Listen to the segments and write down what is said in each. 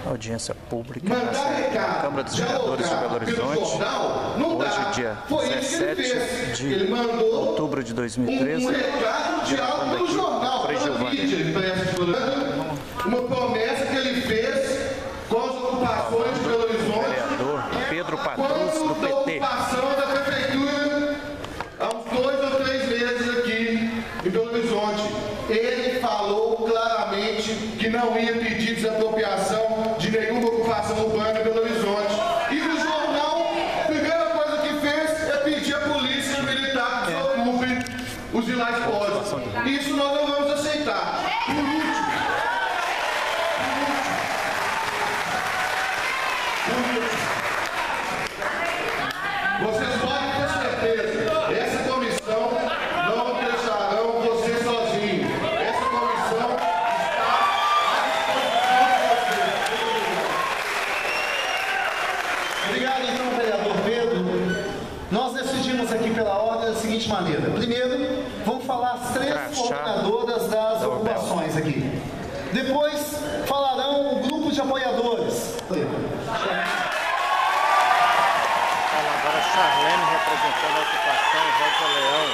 Audiência pública na Câmara dos Vereadores de Belo Horizonte, hoje, dia 17 de outubro de 2013, gravando aqui Frei Giovanni. Uma promessa que ele fez com as ocupações de Belo Horizonte. Vereador Pedro Patrus, do PT. Da prefeitura há uns 2 ou 3 meses aqui em Belo Horizonte. Ele falou claramente que não ia pedir desapropriação de nenhuma ocupação urbana em Belo Horizonte. E no jornal, a primeira coisa que fez é pedir à polícia militar que desocupe os vilares pobres. Isso nós não vamos aceitar. Por último, vocês podem ter certeza, essa comissão não deixarão você sozinho. Essa comissão está à disposição de vocês. Obrigado, então, vereador Pedro. Nós decidimos aqui pela ordem da seguinte maneira. Primeiro, vamos falar as 3 coordenadoras das ocupações aqui. Depois, falarão o grupo de apoiadores. Agora Charlene representando a ocupação, Rosa Leão.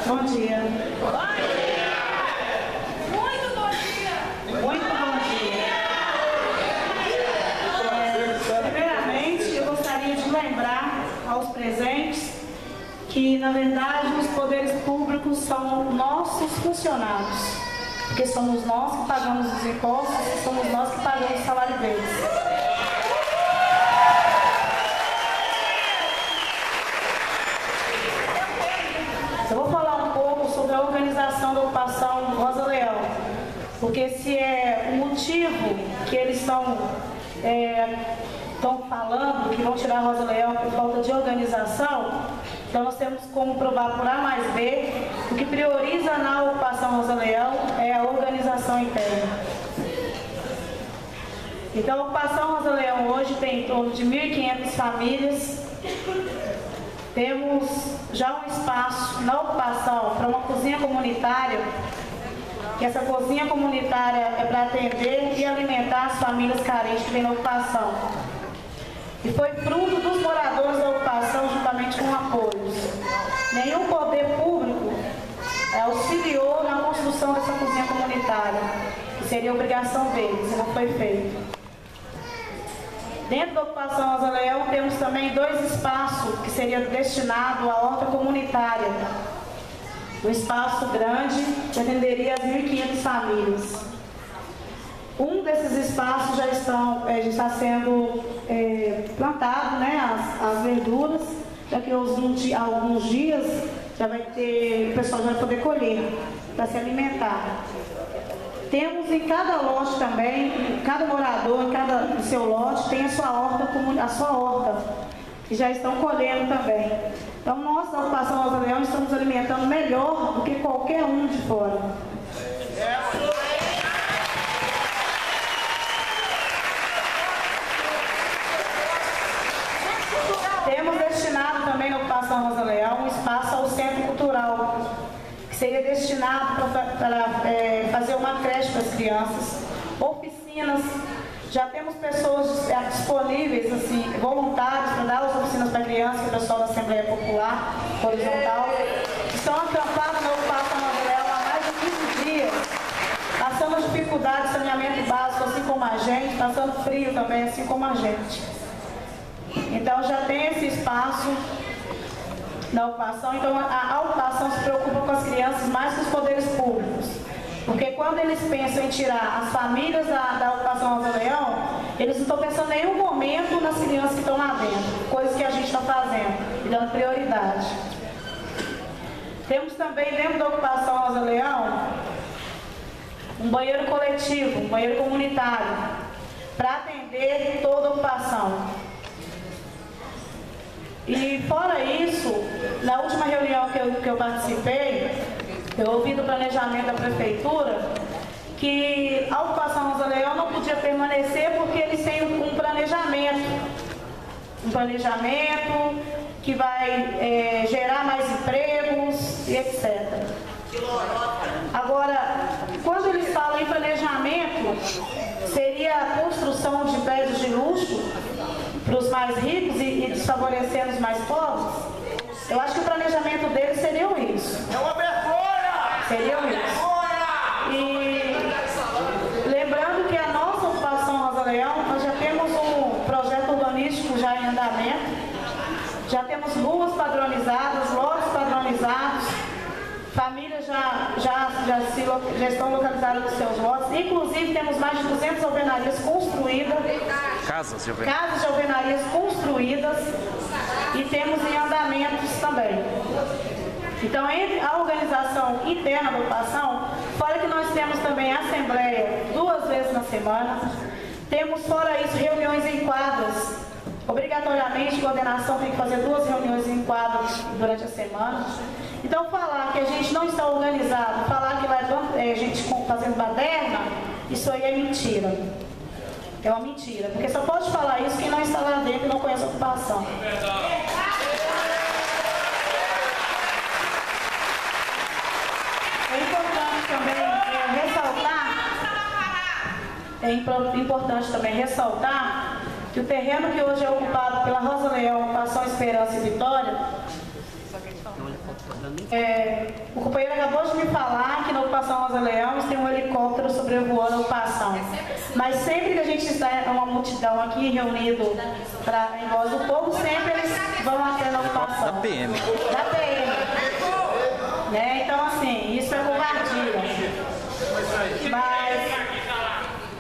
Bom dia. Muito bom dia. Muito bom dia. Primeiramente, eu gostaria de lembrar aos presentes que, na verdade, os poderes públicos são nossos funcionários, porque somos nós que pagamos os impostos, somos nós que pagamos o salário deles. Eu vou falar um pouco sobre a organização da ocupação Rosa Leão, porque se é o motivo que eles estão falando que vão tirar a Rosa Leão por falta de organização, então nós temos como provar por A mais B, o que prioriza na ocupação Rosa Leão é a organização interna. Então a ocupação Rosa Leão hoje tem em torno de 1.500 famílias. Temos já um espaço na ocupação para uma cozinha comunitária, que essa cozinha comunitária é para atender e alimentar as famílias carentes que vêm na ocupação. E foi fruto dos moradores da ocupação juntamente com apoios. Nenhum poder público auxiliou na construção dessa cozinha comunitária, que seria obrigação deles, e não foi feito. Dentro da ocupação Rosa Leão temos também 2 espaços que seriam destinados à horta comunitária. Um espaço grande que atenderia as 1.500 famílias. Um desses espaços já está sendo plantado, né, as verduras, daqui a alguns dias já vai ter, o pessoal já vai poder colher para se alimentar. Temos em cada lote também, cada morador, em cada seu lote, tem a sua horta, que já estão colhendo também. Então nós da ocupação Rosa Leão estamos alimentando melhor do que qualquer um de fora. Temos destinado também na ocupação Rosa Leão um espaço ao Centro Cultural, que seria destinado para fazer uma creche para as crianças, oficinas. Já temos pessoas disponíveis, assim, voluntários, para dar as oficinas para crianças, que o pessoal da Assembleia Popular Horizontal, que estão acampados na ocupação Rosa Leão há mais de 15 dias, passando dificuldade de saneamento básico, assim como a gente, passando frio também, assim como a gente. Então já tem esse espaço na ocupação. Então a ocupação se preocupa com as crianças mais que os poderes públicos, porque quando eles pensam em tirar as famílias da ocupação Rosa Leão, eles não estão pensando em nenhum momento nas crianças que estão lá dentro, coisas que a gente está fazendo e dando prioridade. Temos também dentro da ocupação Rosa Leão um banheiro coletivo, um banheiro comunitário, para atender toda a ocupação. E fora isso, na última reunião que eu participei, eu ouvi do planejamento da prefeitura que a ocupação Rosa Leão não podia permanecer porque eles têm um planejamento que vai gerar mais etc. Agora, quando eles falam em planejamento, seria a construção de prédios de luxo para os mais ricos e desfavorecendo os mais pobres? Eu acho que o planejamento deles seria isso. É uma vergonha! Seria isso. E lembrando que a nossa ocupação Rosa Leão, nós já temos um projeto urbanístico já em andamento, já temos ruas padronizadas, lotes padronizados, famílias já estão localizadas nos seus lotes, inclusive temos mais de 200 alvenarias construídas, casas de alvenarias construídas, e temos em andamentos também. Então, entre a organização interna da ocupação, fora que nós temos também a assembleia 2 vezes na semana, temos fora isso reuniões em quadras, obrigatoriamente a coordenação tem que fazer 2 reuniões em quadras durante a semana. Então, falar que a gente não está organizado, falar que lá é gente fazendo baderna, isso aí é mentira. É uma mentira, porque só pode falar isso quem não está lá dentro e não conhece a ocupação. É importante também ressaltar que o terreno que hoje é ocupado pela Rosa Leão, Ocupação Esperança e Vitória, o companheiro acabou de me falar que na Ocupação Rosa Leão tem um helicóptero sobrevoando a ocupação. Mas sempre que a gente está uma multidão aqui reunido em voz do povo, sempre eles vão até a ocupação. Da PM. Da PM. Né? Então, assim, isso é covardia. Mas,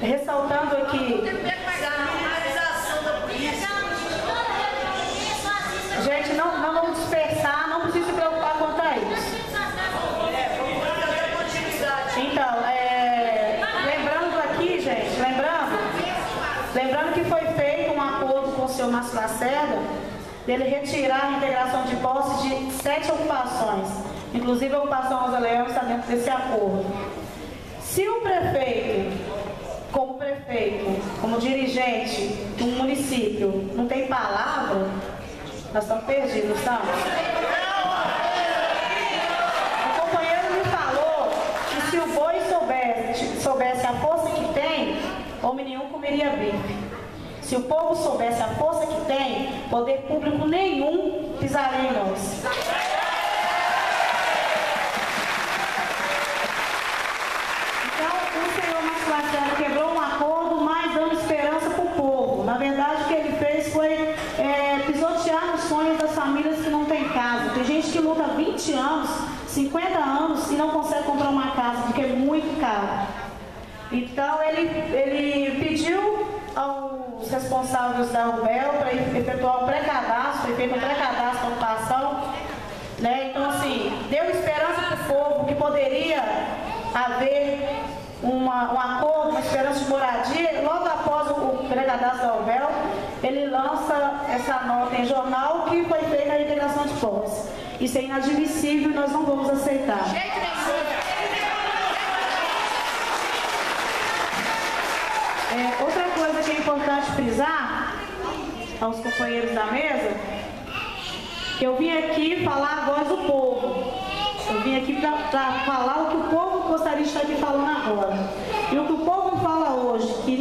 ressaltando aqui... Gente, não vamos dispersar, não precisa se preocupar quanto a isso. Então, lembrando aqui, gente, lembrando que foi feito um acordo com o senhor Márcio Lacerda, dele retirar a integração de posse de 7 ocupações. Inclusive a ocupação Rosa Leão está dentro desse acordo. Se o prefeito, como dirigente de um município, não tem palavra, nós estamos perdidos, não? O companheiro me falou que se o boi soubesse a força que tem, homem nenhum comeria bife. Se o povo soubesse a força que tem, poder público nenhum pisaria em nós. Então, o senhor Márcio Lacerda quebrou um acordo, mas dando esperança para o povo. Na verdade, o que ele fez foi pisotear os sonhos das famílias que não têm casa. Tem gente que luta 20 anos, 50 anos e não consegue comprar uma casa, porque é muito caro. Então, ele pediu aos responsáveis da UBEL para efetuar um pré-cadastro, foi feito um pré-cadastro da ocupação, né? Então, assim, deu esperança para o povo que poderia haver um acordo, uma esperança de moradia. Logo após o pré-cadastro da UBEL, ele lança essa nota em jornal que foi feita a integração de posse. Isso é inadmissível e nós não vamos aceitar. Outra coisa que é importante frisar aos companheiros da mesa, que eu vim aqui falar a voz do povo. Eu vim aqui para falar o que o povo gostaria de estar aqui falando agora. E o que o povo fala hoje, que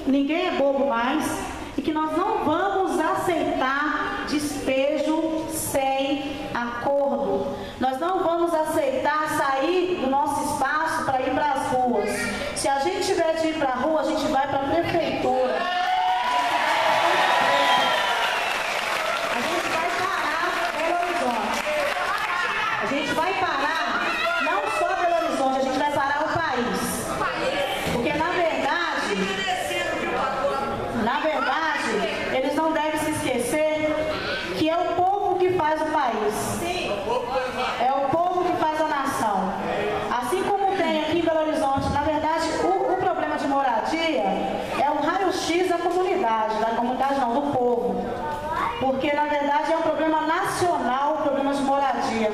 ninguém é bobo mais, e que nós não vamos aceitar despejo sem acordo. Nós não vamos aceitar sair do nosso espaço para ir para as ruas. Se a gente tiver de ir para a rua, a gente vai para a prefeitura. A gente vai parar Belo Horizonte. A gente vai parar não só Belo Horizonte, a gente vai parar o país. Porque na verdade, eles não devem se esquecer que é o povo que faz o país. É o povo que faz a nação. Assim como tem aqui em Belo Horizonte, na verdade, o problema de moradia é um raio-x da comunidade não, do povo. Porque, na verdade, é um problema nacional, o problema de moradia.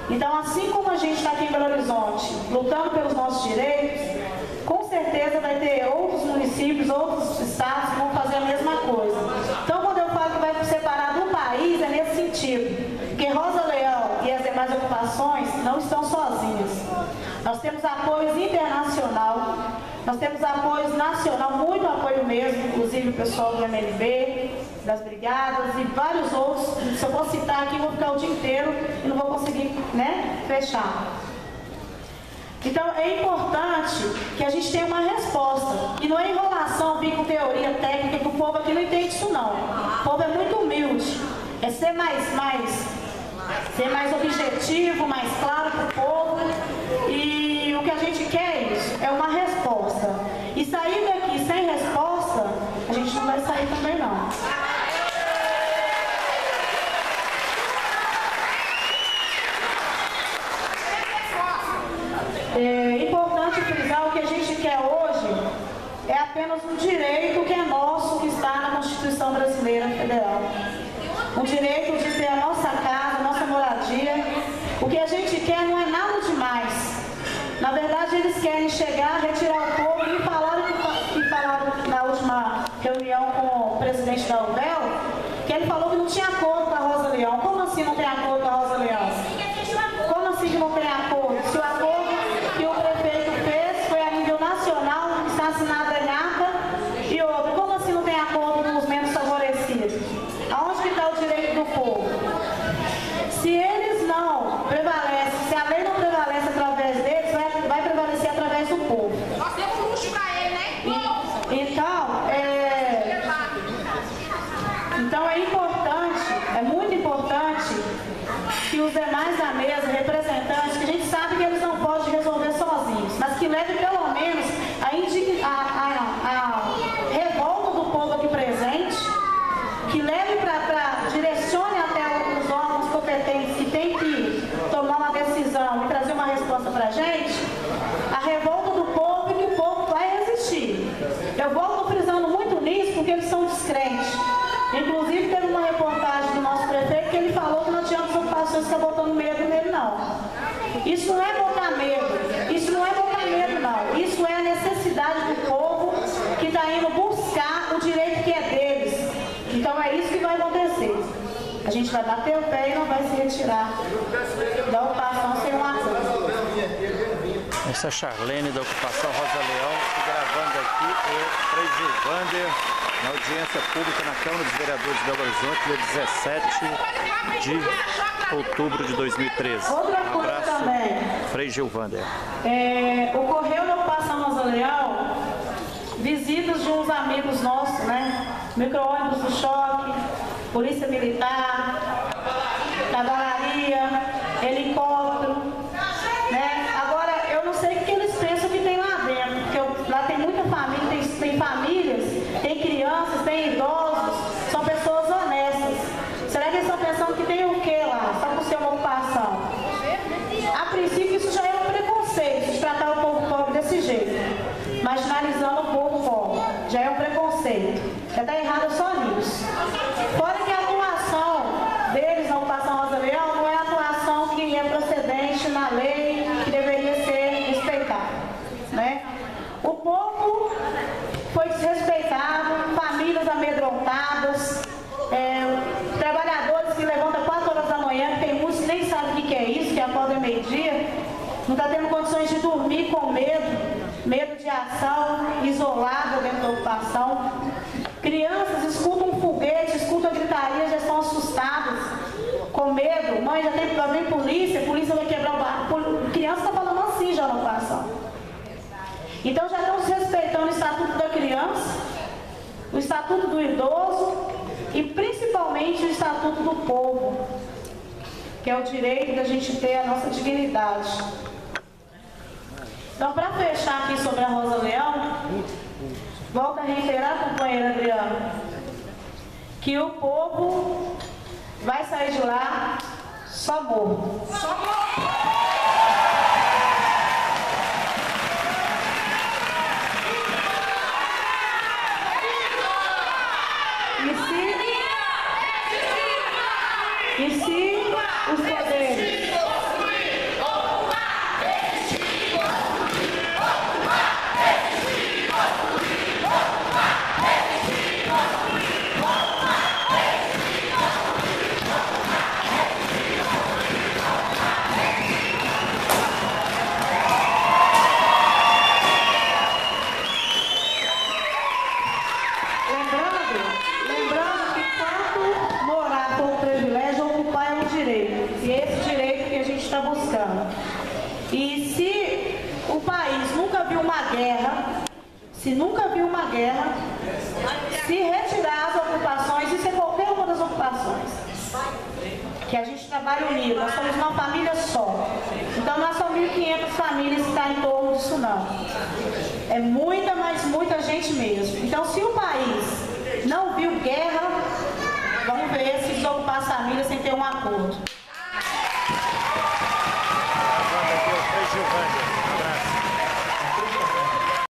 Então, assim como a gente está aqui em Belo Horizonte, lutando pelos nossos direitos, com certeza vai ter outros municípios, outros estados que vão fazer a mesma coisa. Então, quando eu falo que vai separar do país, é nesse sentido. Porque Rosa Leão e as demais das ocupações não estão sozinhas. Nós temos apoios internacional, nós temos apoios nacional, muito apoio mesmo, inclusive o pessoal do MNB, das brigadas e vários outros. Se eu for citar aqui, vou ficar o dia inteiro e não vou conseguir, né, fechar. Então, é importante que a gente tenha uma resposta. E não é enrolação, vir com teoria técnica, que o povo aqui não entende isso, não. O povo é muito humilde. É ser mais objetivo, mais claro para o povo. E o que a gente quer é isso, é uma resposta. E sair daqui sem resposta, a gente não vai sair também, não. É importante frisar o que a gente quer hoje é apenas um direito que é nosso, que está na Constituição Brasileira Federal. O direito de ter a nossa casa, a nossa moradia. O que a gente quer não é nada demais. Na verdade, eles querem chegar, retirar o povo e falaram na última reunião com o presidente da UBEL, que ele falou que não tinha acordo com a Rosa Leão. Como assim não tem acordo com a Rosa Leão? Como assim que não tem acordo? Se o acordo que o prefeito fez foi a nível nacional, está assinado em ata, e outro, como assim não tem acordo com os menos favorecidos? Aonde que está o direito do povo? Se eles não prevalecem, se a lei não prevalece através deles, vai prevalecer através do povo. Nós temos luxo para ele, né? Então é importante, é muito importante que os demais da mesa, representantes, que a gente sabe que eles não podem resolver sozinhos, mas que leve pelo menos a revolta do povo aqui presente, que leve direcione até os órgãos competentes que têm que tomar uma decisão e trazer uma resposta para a gente, a revolta do povo e que o povo vai resistir. Eu volto frisando muito nisso porque eles são descrentes. Inclusive teve uma reportagem do nosso prefeito que ele falou que não tinha as ocupações que estão botando medo nele, não. Isso não é botar medo, isso não é botar medo, não. Isso é a necessidade do povo que está indo buscar o direito que é deles. Então é isso que vai acontecer. A gente vai bater o pé e não vai se retirar da ocupação sem um acordo. Essa é Charlene da ocupação Rosa Leão, gravando aqui o Frei Gilvander na audiência pública na Câmara dos Vereadores de Belo Horizonte, dia 17 de outubro de 2013. Outra Um coisa abraço, também. Frei Gilvander. Ocorreu na ocupação Rosa Leão visitas de uns amigos nossos, né? Micro-ônibus do choque, polícia militar, cavalaria, helicóptero, né? Agora, eu não sei o que eles pensam que tem lá dentro, porque lá tem muita família, tem famílias, tem crianças, tem idosos, são pessoas honestas. Será que eles estão pensando que tem o que lá, só por ser uma ocupação? A princípio, isso já é um preconceito, de tratar o povo pobre desse jeito. Marginalizando o povo pobre, já é um preconceito. Já está errado só nisso. Fora que a atuação deles na ocupação Rosa Leão não é a atuação que é procedente na lei, que deveria ser respeitada, né? O povo foi desrespeitado, famílias amedrontadas, trabalhadores que levantam 4 horas da manhã, que tem muitos que nem sabem o que é isso, que acorda meio-dia, não está tendo condições de dormir com medo de ação, isolado dentro da ocupação. Crianças escutam um foguete, escutam a gritaria, já estão assustadas, com medo. Mãe, já vem polícia vai quebrar o barco. Criança está falando assim já na ocupação. Então já estão desrespeitando o Estatuto da Criança, o Estatuto do Idoso e principalmente o Estatuto do Povo, que é o direito da gente ter a nossa dignidade. Então, para fechar aqui sobre a Rosa Leão, volto a reiterar, companheira Adriana, que o povo vai sair de lá só morto. Só morto! E se os poderes E se o país nunca viu uma guerra, se retirar as ocupações, isso é qualquer uma das ocupações, que a gente trabalha unido, nós somos uma família só. Então não são 1.500 famílias que estão em torno disso não. É muita, mas muita gente mesmo. Então se o país